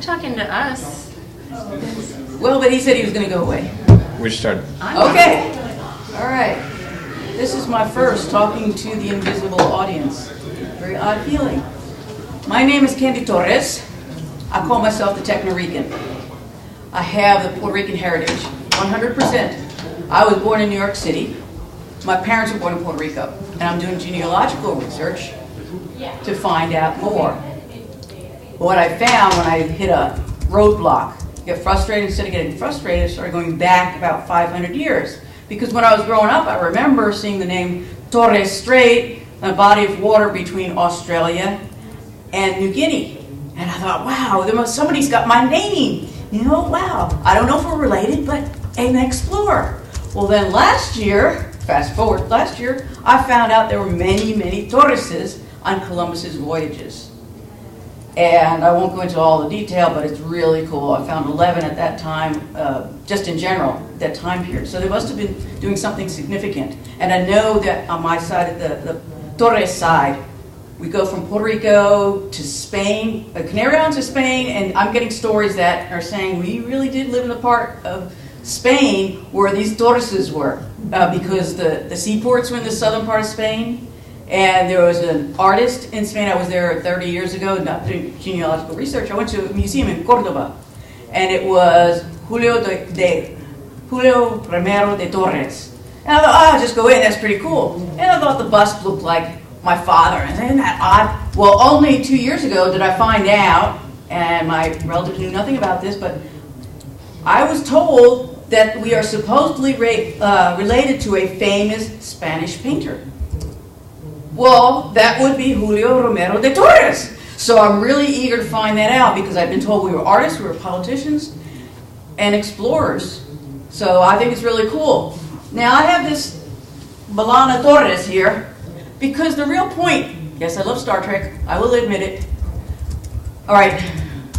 talking to us. Well, but he said he was going to go away. We started. Okay. All right. This is my first talking to the invisible audience. Very odd feeling. My name is Candy Torres. I call myself the Techno-Rican. I have the Puerto Rican heritage, 100%. I was born in New York City. My parents were born in Puerto Rico. And I'm doing genealogical research to find out more. What I found when I hit a roadblock, get frustrated, instead of getting frustrated, I started going back about 500 years. Because when I was growing up, I remember seeing the name Torres Strait, a body of water between Australia and New Guinea. And I thought, wow, somebody's got my name. You know, wow. I don't know if we're related, but an explorer. Well, then last year, fast forward, last year, I found out there were many, many Torreses on Columbus's voyages. And I won't go into all the detail, but it's really cool. I found 11 at that time, just in general, that time period. So they must have been doing something significant. And I know that on my side, the Torres side, we go from Puerto Rico to Spain, Canary Islands to Spain, and I'm getting stories that are saying we really did live in the part of Spain where these Torreses were, because the seaports were in the southern part of Spain. And there was an artist in Spain. I was there 30 years ago, not doing genealogical research. I went to a museum in Cordoba, and it was Julio Romero de Torres. And I thought, I'll just go in, that's pretty cool. And I thought the bust looked like my father. And isn't that odd? Well, only 2 years ago did I find out, and my relatives knew nothing about this, but I was told that we are supposedly related to a famous Spanish painter. Well, that would be Julio Romero de Torres. So I'm really eager to find that out because I've been told we were artists, we were politicians, and explorers. So I think it's really cool. Now I have this Balana Torres here because the real point, yes, I love Star Trek, I will admit it. All right,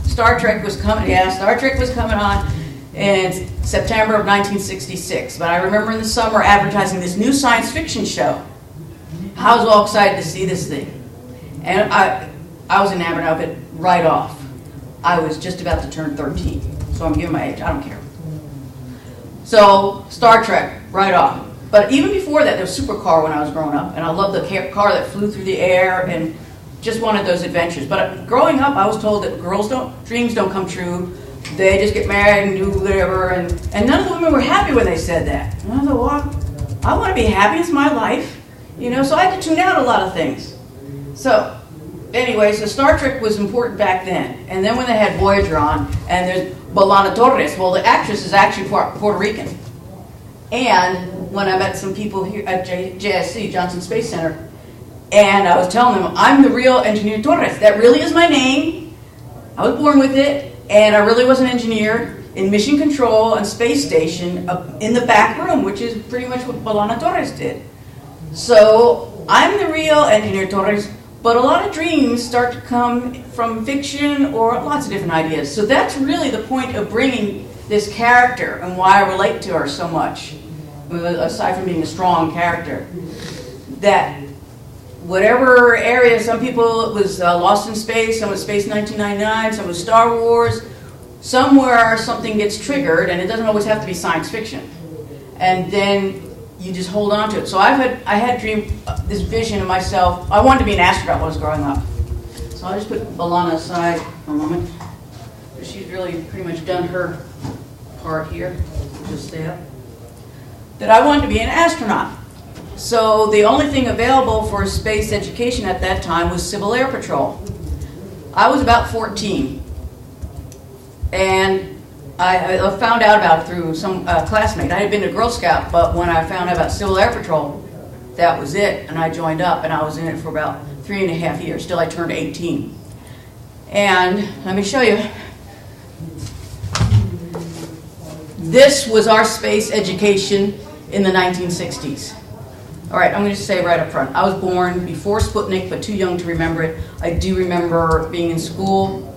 Star Trek was coming on in September of 1966. But I remember in the summer advertising this new science fiction show. I was all excited to see this thing. And I was enamored of it right off. I was just about to turn 13. So I'm giving my age, I don't care. So, Star Trek, right off. But even before that, there was Supercar when I was growing up. And I loved the car that flew through the air and just wanted those adventures. But growing up, I was told that dreams don't come true. They just get married and do whatever. And none of the women were happy when they said that. And I thought, well, I want to be happy, it's my life. You know, so I had to tune out a lot of things. So, anyway, so Star Trek was important back then. And then when they had Voyager on, and there's Balana Torres, well, the actress is actually Puerto Rican. And when I met some people here at JSC, Johnson Space Center, and I was telling them, I'm the real Engineer Torres. That really is my name. I was born with it, and I really was an engineer in mission control and space station in the back room, which is pretty much what Balana Torres did. So, I'm the real Engineer Torres, but a lot of dreams start to come from fiction or lots of different ideas. So that's really the point of bringing this character and why I relate to her so much, aside from being a strong character. That whatever area, some people it was Lost in Space, some was Space 1999, some was Star Wars, somewhere something gets triggered, and it doesn't always have to be science fiction. And then you just hold on to it. So I had dreamed this vision of myself. I wanted to be an astronaut when I was growing up. So I'll just put Balana aside for a moment. She's really pretty much done her part here. Just stay up. That I wanted to be an astronaut. So the only thing available for space education at that time was Civil Air Patrol. I was about 14. And I found out about it through some classmate. I had been to Girl Scout, but when I found out about Civil Air Patrol, that was it. And I joined up, and I was in it for about 3.5 years, till I turned 18. And let me show you. This was our space education in the 1960s. All right, I'm going to say right up front. I was born before Sputnik, but too young to remember it. I do remember being in school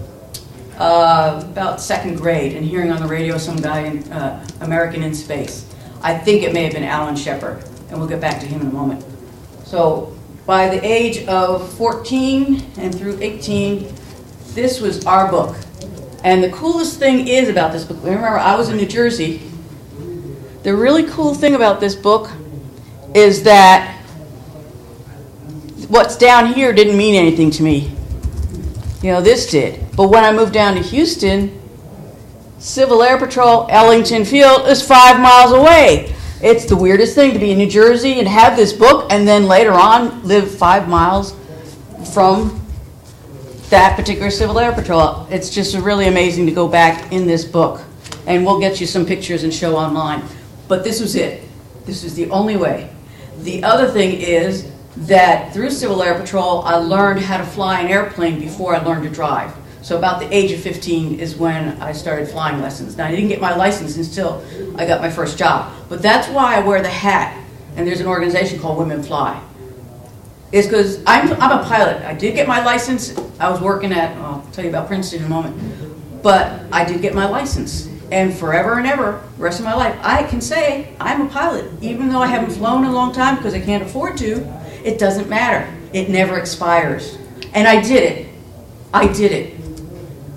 about second grade and hearing on the radio some guy in American in Space. I think it may have been Alan Shepard, and we'll get back to him in a moment. So by the age of 14 and through 18, this was our book. And the coolest thing is about this book, remember I was in New Jersey, the really cool thing about this book is that what's down here didn't mean anything to me. You know, this did. But when I moved down to Houston, Civil Air Patrol, Ellington Field is 5 miles away. It's the weirdest thing to be in New Jersey and have this book and then later on live 5 miles from that particular Civil Air Patrol. It's just really amazing to go back in this book. And we'll get you some pictures and show online. But this was it. This was the only way. The other thing is that through Civil Air Patrol, I learned how to fly an airplane before I learned to drive. So about the age of 15 is when I started flying lessons. Now, I didn't get my license until I got my first job. But that's why I wear the hat. And there's an organization called Women Fly. It's because I'm a pilot. I did get my license. I was working at, I'll tell you about Princeton in a moment. But I did get my license. And forever and ever, the rest of my life, I can say I'm a pilot. Even though I haven't flown in a long time because I can't afford to, it doesn't matter. It never expires. And I did it. I did it.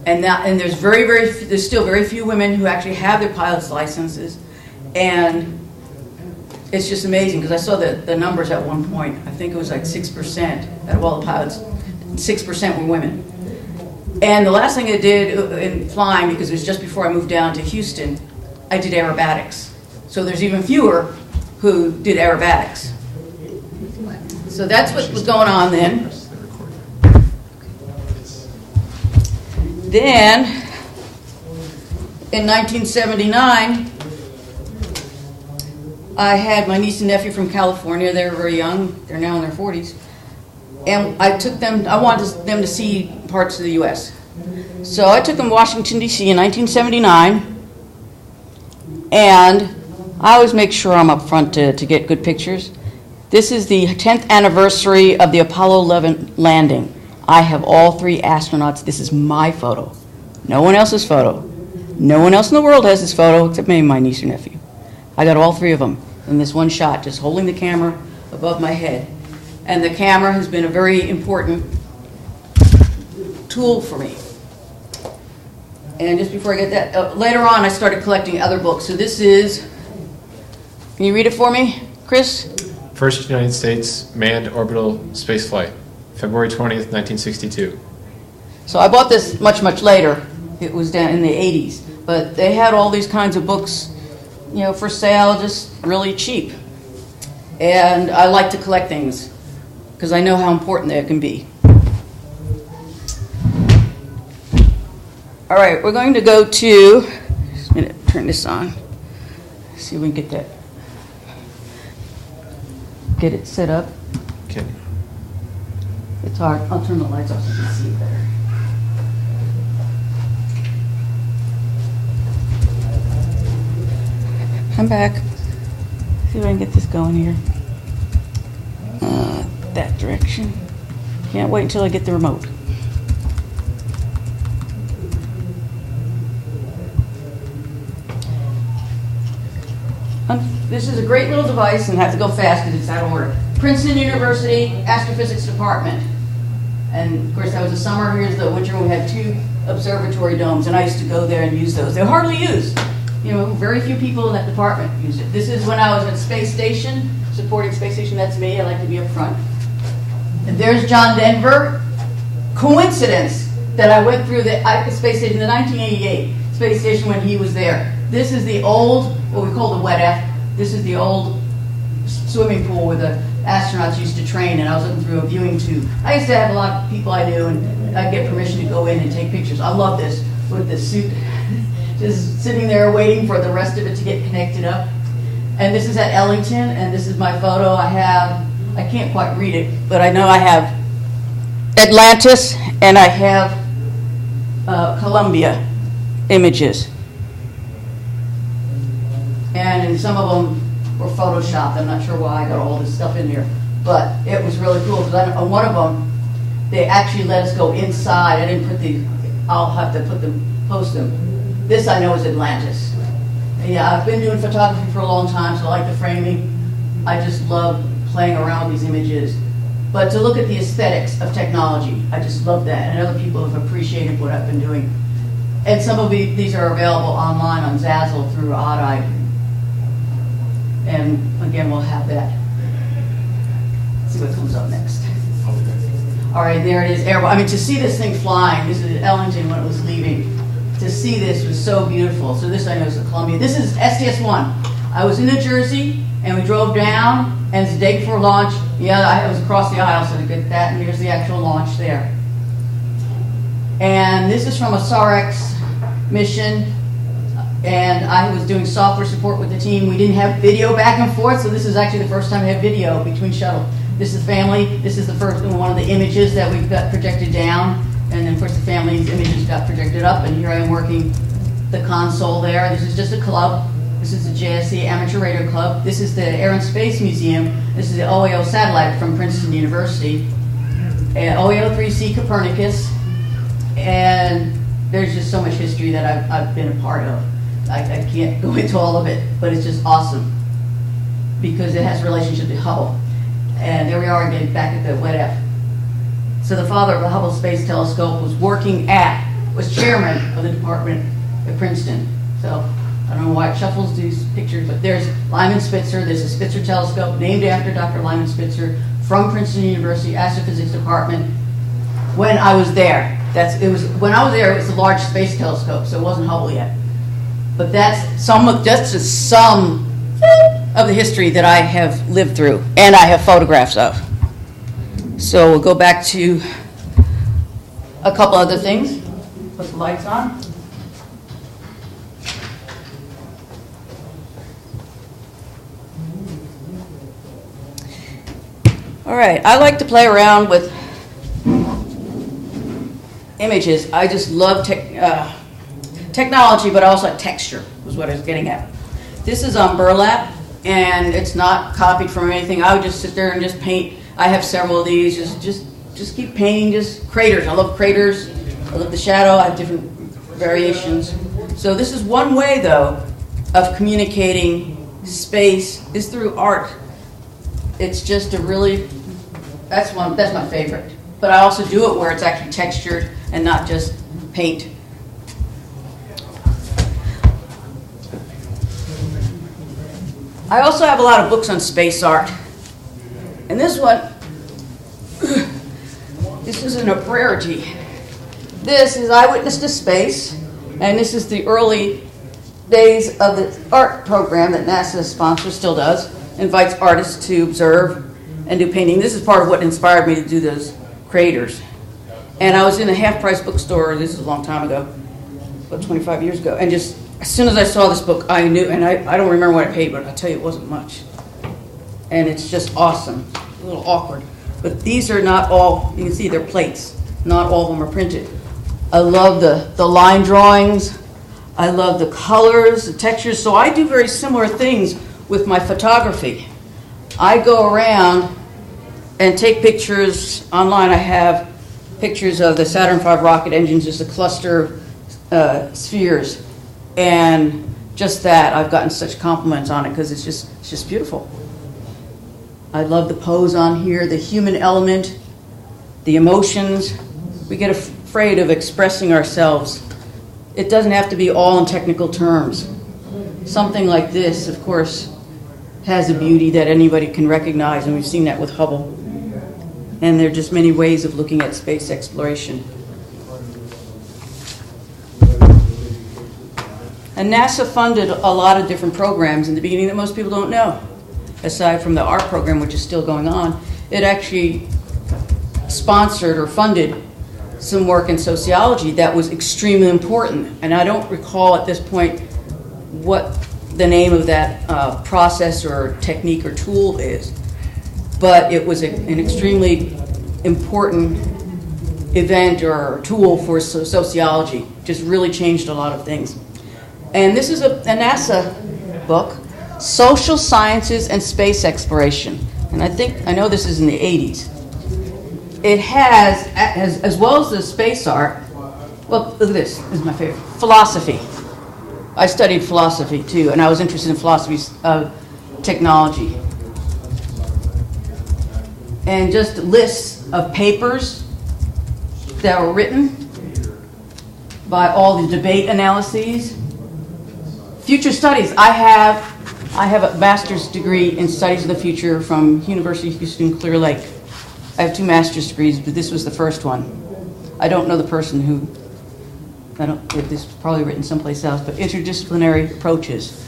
And there's there's still very few women who actually have their pilot's licenses. And it's just amazing because I saw the numbers at one point. I think it was like 6% out of all the pilots, 6% were women. And the last thing I did in flying, because it was just before I moved down to Houston, I did aerobatics. So there's even fewer who did aerobatics. So that's what was going on then. Then, in 1979, I had my niece and nephew from California. They were very young. They're now in their 40s. And I wanted them to see parts of the U.S. So I took them to Washington, D.C. in 1979. And I always make sure I'm up front to get good pictures. This is the 10th anniversary of the Apollo 11 landing. I have all 3 astronauts. This is my photo. No one else's photo. No one else in the world has this photo except maybe my niece or nephew. I got all 3 of them in this one shot, just holding the camera above my head. And the camera has been a very important tool for me. And just before I get that, later on I started collecting other books. So this is, can you read it for me, Chris? First United States manned orbital spaceflight, February 20th, 1962. So I bought this much, much later. It was down in the 80s. But they had all these kinds of books, you know, for sale, just really cheap. And I like to collect things because I know how important they can be. All right, we're going to go to, just a minute, turn this on. See if we can get it set up. Okay. It's hard. I'll turn the lights off so you can see it better. I'm back. See if I can get this going here. That direction. Can't wait until I get the remote. This is a great little device, and I have to go fast because it's out of order. Princeton University Astrophysics Department. And of course that was the summer. Here's the winter when we had 2 observatory domes, and I used to go there and use those. They're hardly used. You know, very few people in that department use it. This is when I was at Space Station, supporting Space Station. That's me. I like to be up front. And there's John Denver. Coincidence that I went through the Space Station, the 1988 Space Station when he was there. This is the old, what we call the wet F. This is the old swimming pool where the astronauts used to train, and I was looking through a viewing tube. I used to have a lot of people I knew, and I'd get permission to go in and take pictures. I love this with the suit, just sitting there waiting for the rest of it to get connected up. And this is at Ellington, and this is my photo. I can't quite read it, but I know I have Atlantis, and I have Columbia images. And some of them were photoshopped. I'm not sure why I got all this stuff in here. But it was really cool because on one of them, they actually let us go inside. I didn't put I'll have to post them. This I know is Atlantis. And yeah, I've been doing photography for a long time, so I like the framing. I just love playing around with these images. But to look at the aesthetics of technology, I just love that. And other people have appreciated what I've been doing. And some of these are available online on Zazzle through Odd-Eye. And again, we'll have that. Let's see what comes up next. All right, there it is. I mean, to see this thing flying, this is Ellington when it was leaving. To see this was so beautiful. So this I know is the Columbia. This is STS-1. I was in New Jersey, and we drove down, and it's the day before launch. Yeah, I was across the aisle, so to get that, and here's the actual launch there. And this is from a SAREX mission, and I was doing software support with the team. We didn't have video back and forth, so this is actually the first time I had video between shuttle. This is family. This is the first one of the images that we've got projected down. And then, of course, the family's images got projected up. And here I am working the console there. This is just a club. This is the JSC Amateur Radio Club. This is the Air and Space Museum. This is the OAO satellite from Princeton University. And OAO-3C Copernicus. And there's just so much history that I've been a part of. I can't go into all of it, but it's just awesome because it has a relationship to Hubble. And there we are again back at the WEDF. So the father of the Hubble Space Telescope was chairman of the department at Princeton. So I don't know why it shuffles these pictures, but there's Lyman Spitzer. There's a Spitzer telescope named after Dr. Lyman Spitzer from Princeton University Astrophysics Department. When I was there, when I was there, it was a large space telescope, so it wasn't Hubble yet. But that's some of the history that I have lived through, and I have photographs of. So we'll go back to a couple other things. Put the lights on. All right, I like to play around with images. I just love technology, but I also like texture, was what I was getting at. This is on burlap, and it's not copied from anything. I would just sit there and just paint. I have several of these. Just keep painting, just craters. I love craters. I love the shadow. I have different variations. So this is one way, though, of communicating space is through art. It's just that's my favorite. But I also do it where it's actually textured and not just paint. I also have a lot of books on space art. And this one, this isn't a rarity. This is Eyewitness to Space, and this is the early days of the art program that NASA sponsors, still does, invites artists to observe and do painting. This is part of what inspired me to do those craters. And I was in a half-price bookstore, this is a long time ago, about 25 years ago, and just as soon as I saw this book, I knew, and I don't remember what I paid, but I'll tell you it wasn't much. And it's just awesome. A little awkward. But these are not all, you can see they're plates. Not all of them are printed. I love the line drawings. I love the colors, the textures. So I do very similar things with my photography. I go around and take pictures online. I have pictures of the Saturn V rocket engines, just a cluster spheres. And just that, I've gotten such compliments on it because it's just beautiful. I love the pose on here, the human element, the emotions. We get afraid of expressing ourselves. It doesn't have to be all in technical terms. Something like this, of course, has a beauty that anybody can recognize, and we've seen that with Hubble. And there are just many ways of looking at space exploration. And NASA funded a lot of different programs in the beginning that most people don't know. Aside from the art program, which is still going on, it actually sponsored or funded some work in sociology that was extremely important. And I don't recall at this point what the name of that process or technique or tool is, but it was an extremely important event or tool for sociology. Just really changed a lot of things. And this is a NASA book, Social Sciences and Space Exploration. And I know this is in the 80s. It has, as well as the space art, well, look at this. This is my favorite. Philosophy. I studied philosophy, too, and I was interested in philosophy of technology. And just lists of papers that were written by all the debate analyses. Future studies. I have a master's degree in studies of the future from University of Houston, Clear Lake. I have 2 master's degrees, but this was the first one. I don't know the person who, this is probably written someplace else, but interdisciplinary approaches.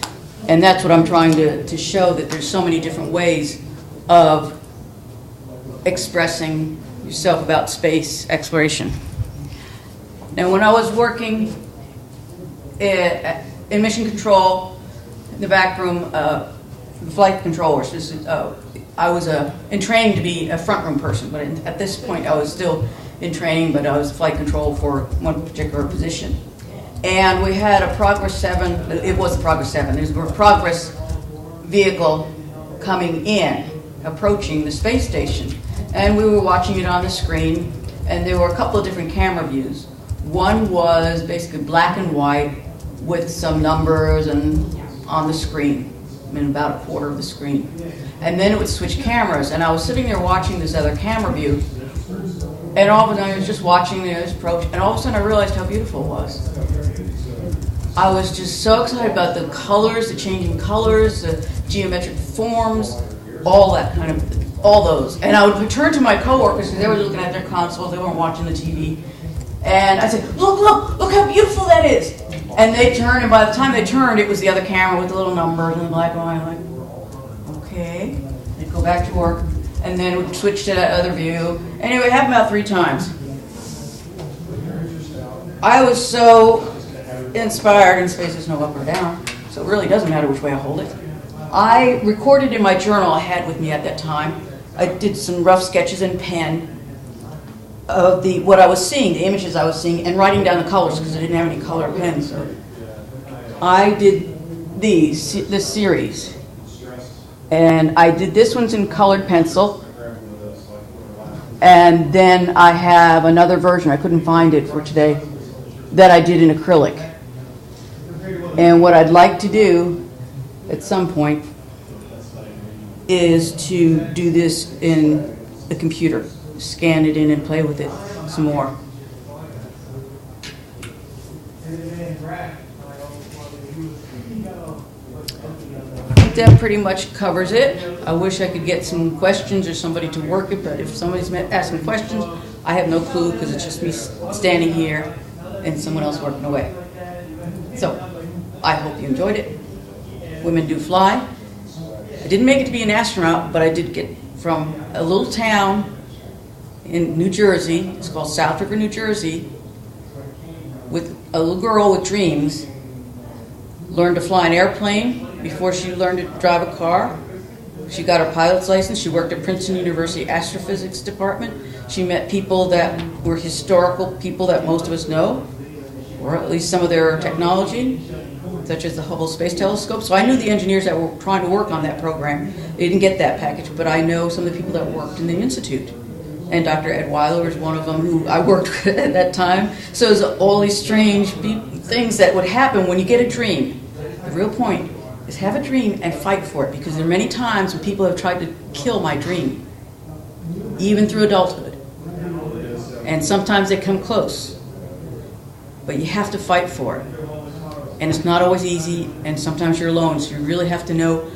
And that's what I'm trying to show, that there's so many different ways of expressing yourself about space exploration. Now, when I was working in mission control, in the back room, flight controllers, I was in training to be a front room person, but at this point I was still in training, but I was flight control for one particular position. And we had a Progress 7, it was the Progress 7, there was a Progress vehicle coming in, approaching the space station. And we were watching it on the screen, and there were a couple of different camera views. One was basically black and white with some numbers and on the screen, about a quarter of the screen. And then it would switch cameras, and I was sitting there watching this other camera view, and all of a sudden I was just watching this approach, and all of a sudden I realized how beautiful it was. I was just so excited about the colors, the changing colors, the geometric forms, all that kind of, all those. And I would turn to my coworkers, because they were looking at their consoles, they weren't watching the TV, and I said, look how beautiful that is. And they turned, and by the time they turned, it was the other camera with the little numbers and the black and white. I'm like, okay. They'd go back to work, and then we'd switch to that other view. Anyway, it happened about 3 times. I was so inspired, and space is no up or down, so it really doesn't matter which way I hold it. I recorded in my journal I had with me at that time. I did some rough sketches in pen of what I was seeing, the images I was seeing, and writing down the colors because I didn't have any color pens. So I did this series, and I did this one's in colored pencil, and then I have another version, I couldn't find it for today, that I did in acrylic. And what I'd like to do at some point is to do this in the computer, scan it in and play with it some more. I think that pretty much covers it. I wish I could get some questions or somebody to work it, but if somebody's asking questions, I have no clue because it's just me standing here and someone else working away. So, I hope you enjoyed it. Women do fly. I didn't make it to be an astronaut, but I did get from a little town in New Jersey, it's called South River, New Jersey, with a little girl with dreams, learned to fly an airplane before she learned to drive a car. She got her pilot's license. She worked at Princeton University Astrophysics Department. She met people that were historical people that most of us know, or at least some of their technology, such as the Hubble Space Telescope. So I knew the engineers that were trying to work on that program. They didn't get that package, but I know some of the people that worked in the Institute. And Dr. Ed Weiler was one of them who I worked with at that time. So there's all these strange things that would happen when you get a dream. The real point is have a dream and fight for it, because there are many times when people have tried to kill my dream, even through adulthood. And sometimes they come close. But you have to fight for it. And it's not always easy, and sometimes you're alone, so you really have to know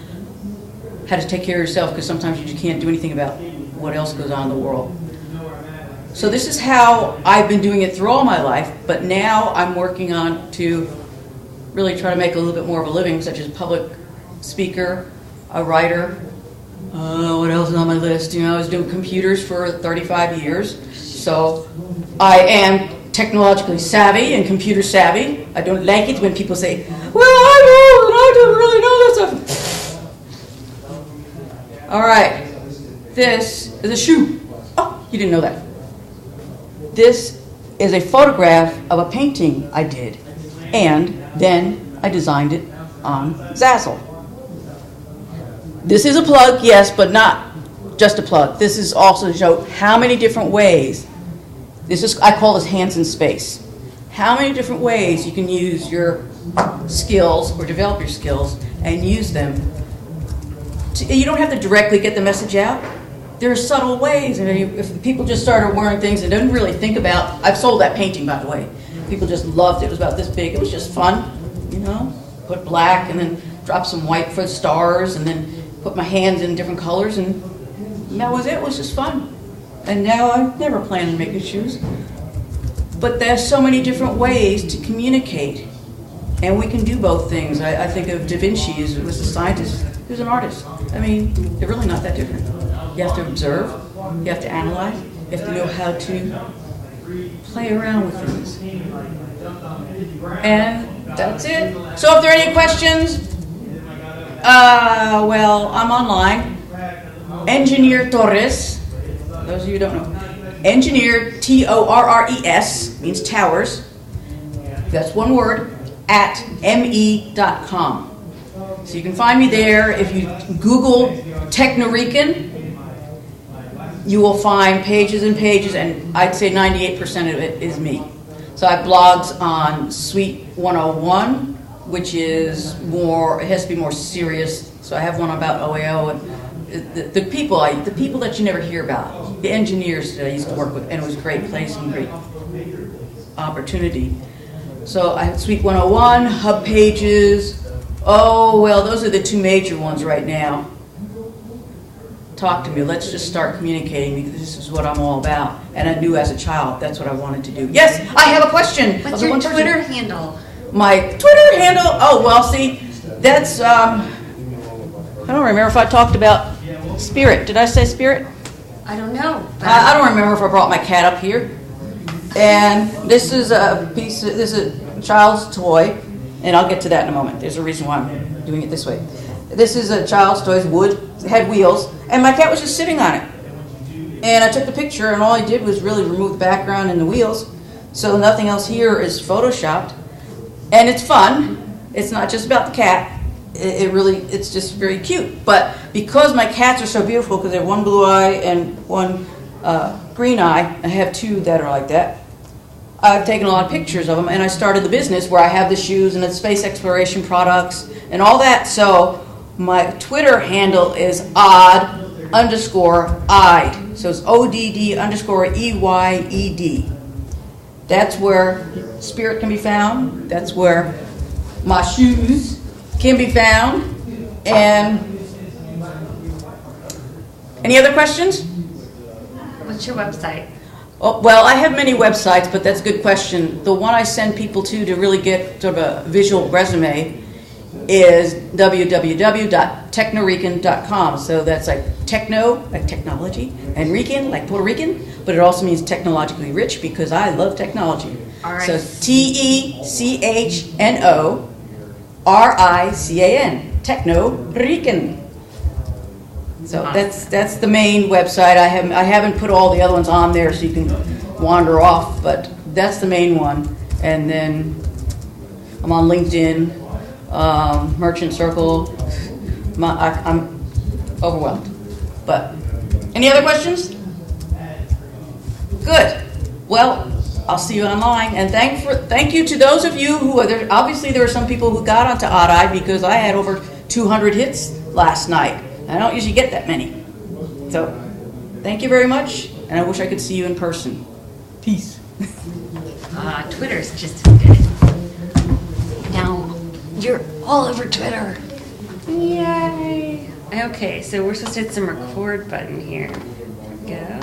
how to take care of yourself, because sometimes you just can't do anything about what else goes on in the world. So this is how I've been doing it through all my life, but now I'm working on to really try to make a little bit more of a living, such as public speaker, a writer. What else is on my list? You know, I was doing computers for 35 years, so I am technologically savvy and computer savvy. I don't like it when people say, well, I don't really know this stuff. All right, this is a shoe. Oh, you didn't know that. This is a photograph of a painting I did, and then I designed it on Zazzle. This is a plug, yes, but not just a plug. This is also to show how many different ways, I call this hands in space, how many different ways you can use your skills or develop your skills and use them. You don't have to directly get the message out. There are subtle ways, and if people just started wearing things and didn't really think about, I've sold that painting, by the way, people just loved it. It was about this big. It was just fun, you know. Put black and then drop some white for the stars and then put my hands in different colors, and that was it. It was just fun. And now I never plan on making shoes. But there's so many different ways to communicate, and we can do both things. I think of Da Vinci as was a scientist, he was an artist. I mean, they're really not that different. You have to observe, you have to analyze, you have to know how to play around with things. And that's it. So if there are any questions, well, I'm online. Engineer Torres, those of you who don't know. Engineer, Torres, means towers. That's one word, at me.com. So you can find me there. If you Google Technorican, you will find pages and pages, and I'd say 98% of it is me. So I have blogs on Suite 101, which is more, it has to be more serious. So I have one about OAO and the people that you never hear about, the engineers that I used to work with, and it was a great place and great opportunity. So I have Suite 101, hub pages. Oh, well, those are the two major ones right now. Talk to me. Let's just start communicating, because this is what I'm all about. And I knew as a child that's what I wanted to do. Yes, I have a question. What's your Twitter handle? My Twitter handle? Oh, well, see, that's, I don't remember if I talked about Spirit. Did I say Spirit? I don't know. I don't remember if I brought my cat up here. And this is a piece, this is a child's toy, and I'll get to that in a moment. There's a reason why I'm doing it this way. This is a child's toy, it's wood, it had wheels, and my cat was just sitting on it. And I took the picture, and all I did was really remove the background and the wheels, so nothing else here is photoshopped. And it's fun. It's not just about the cat. It's just very cute. But because my cats are so beautiful, because they have one blue eye and one green eye, I have two that are like that, I've taken a lot of pictures of them, and I started the business where I have the shoes and the space exploration products and all that. So my Twitter handle is odd_eyed. So it's ODD_EYED. That's where Spirit can be found. That's where my shoes can be found. And any other questions? What's your website? Oh, well, I have many websites, but that's a good question. The one I send people to really get sort of a visual resume is www.technorican.com. So that's like techno, like technology, and Rican, like Puerto Rican, but it also means technologically rich, because I love technology. All right. So TECHNORICAN, Techno-Rican. So that's the main website. I haven't put all the other ones on there so you can wander off, but that's the main one. And then I'm on LinkedIn, Merchant Circle. I'm overwhelmed. But any other questions? Good. Well, I'll see you online. And thank you to those of you who are there. Obviously, there are some people who got onto Odd Eye because I had over 200 hits last night. I don't usually get that many. So, thank you very much, and I wish I could see you in person. Peace. Twitter's just as good. Now, you're all over Twitter. Yay. Okay, so we're supposed to hit some record button here. Go.